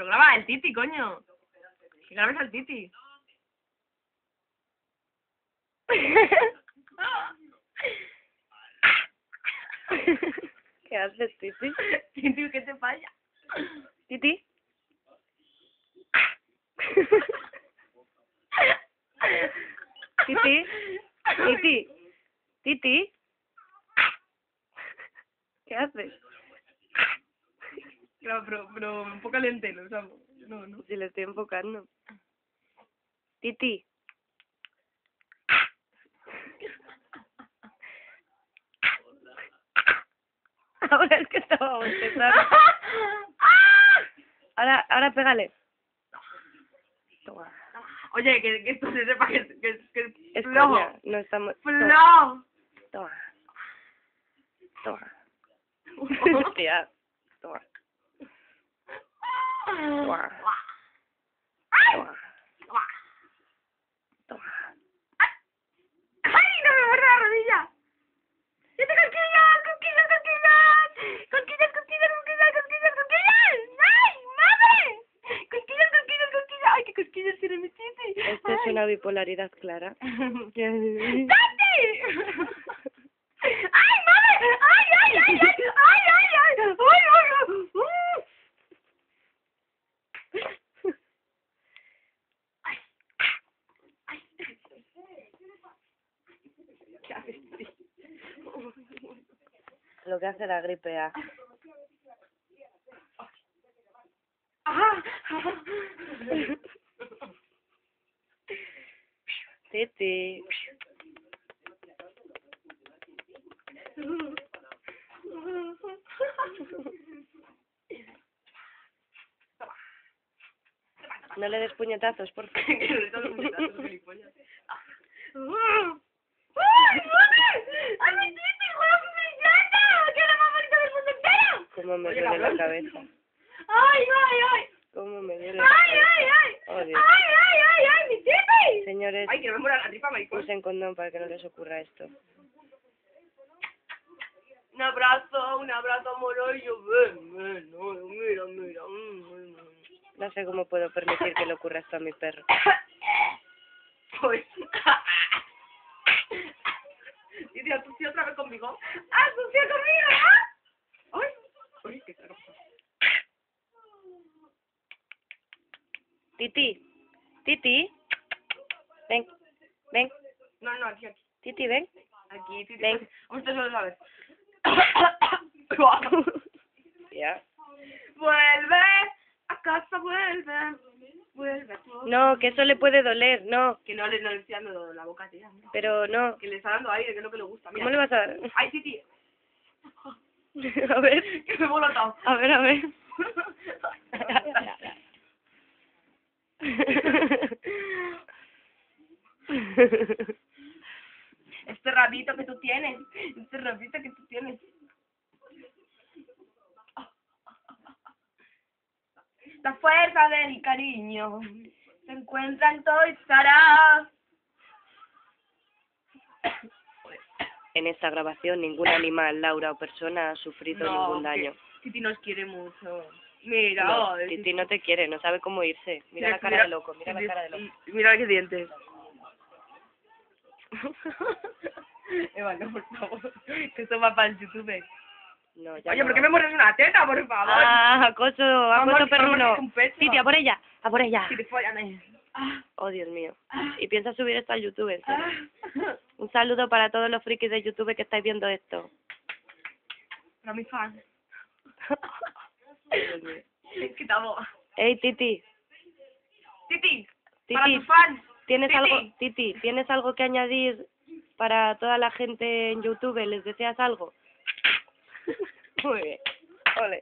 Pero graba el Titi, coño. Que grabes al Titi. ¿Qué haces, Titi? Titi, ¿qué te pasa? ¿Titi? ¿Titi? ¿Titi? ¿Titi? ¿Qué haces? Claro, pero enfócale entero, ¿sabes? No, no. Si le estoy enfocando. Titi. Ahora es que estaba bostezando. Ahora pégale. Toma. Oye, que esto se sepa que Es flojo. coña, no estamos... ¡Flojo! Toma. Toma. Hostia. Toma. Toma. Toma. Toma. ¡Ay, no me muerde la rodilla! ¡Siete cosquillas, cosquillas, cosquillas! ¡Cosquillas, cosquillas, cosquillas, cosquillas, cosquillas! ¡Ay, madre! ¡Cosquillas, cosquillas, cosquillas! ¡Ay, qué cosquillas tiene mi Titi! Esto es una bipolaridad clara. ¡Tati! ¡Ay, madre! ¡Ay, ay, ay, ay! ¡Ay, ay, ay! ¡Ay, ay, ay! ¿Qué haces, Titi? Lo que hace la gripe A. ¡Ah! Titi. No le des puñetazos, por favor. Que no le estás dando puñetazos, gilipollas. ¡Ay, madre! ¡Ay, mi Titi! ¡Juega con mi gata! ¡Que es la más bonita del mundo entero! Cómo me Oye, duele la cabrón. cabeza. ¡Ay, ay, ay! Cómo me duele la ¡Ay, cabeza. ay, ay! Oh, Dios. ¡Ay, ay, ay, ay! ¡Mi Titi! Señores, ¡Ay, que no me muera la tripa, maricón! usen condón para que no les ocurra esto. Un abrazo amoroso. Ven, ven, no, mira, mira. No sé cómo puedo permitir que le ocurra esto a mi perro. Pues... Y tío, ¿tú sí otra vez conmigo? ¡Ah, tú sí conmigo! ¿Ah? ¡Ay! ¡Ay, qué caro! Titi. Titi. Ven. Ven. No, no, aquí, aquí. Titi, ven. Aquí, Titi. Ven. Vamos a solo a ver. Ya. Vuelve, a casa vuelve. Vuelve a tu... No, que eso le puede doler, no. Que no le estoy dando la boca, tía. Pero no. Que le está dando aire, que es lo que le gusta. Mira. ¿Cómo le vas a dar? ¡Ay, Titi! A ver. Que me he volotado. A ver, a ver. Este rabito que tú tienes. Este rabito que tú tienes. La fuerza de mi cariño se encuentra en Toys R Us. En esta grabación ningún animal, Laura o persona ha sufrido ningún daño. Titi nos quiere mucho. Mira, No, ay, Titi no te quiere, no sabe cómo irse. Mira la cara de loco, mira la cara de loco. Mira qué dientes. Eva, no, por favor. Que esto va para el YouTube. No, ya Oye, no ¿por qué va. me mueres una teta, por favor? Ah, acoso Vamos, perruno. un pecho. Titi, a por ella, a por ella. Titi, fóllame. Ah, Oh, Dios mío. ah, Y piensa subir esto al YouTube, en serio. ah. Un saludo para todos los frikis de YouTube que estáis viendo esto. Para mis fans. Dios mío. Quitamos. Ey, Titi, Titi, para Titi, tus fans. ¿tienes Titi. algo, Titi, ¿tienes algo que añadir para toda la gente en YouTube? ¿Les deseas algo? Muy bien. Ole.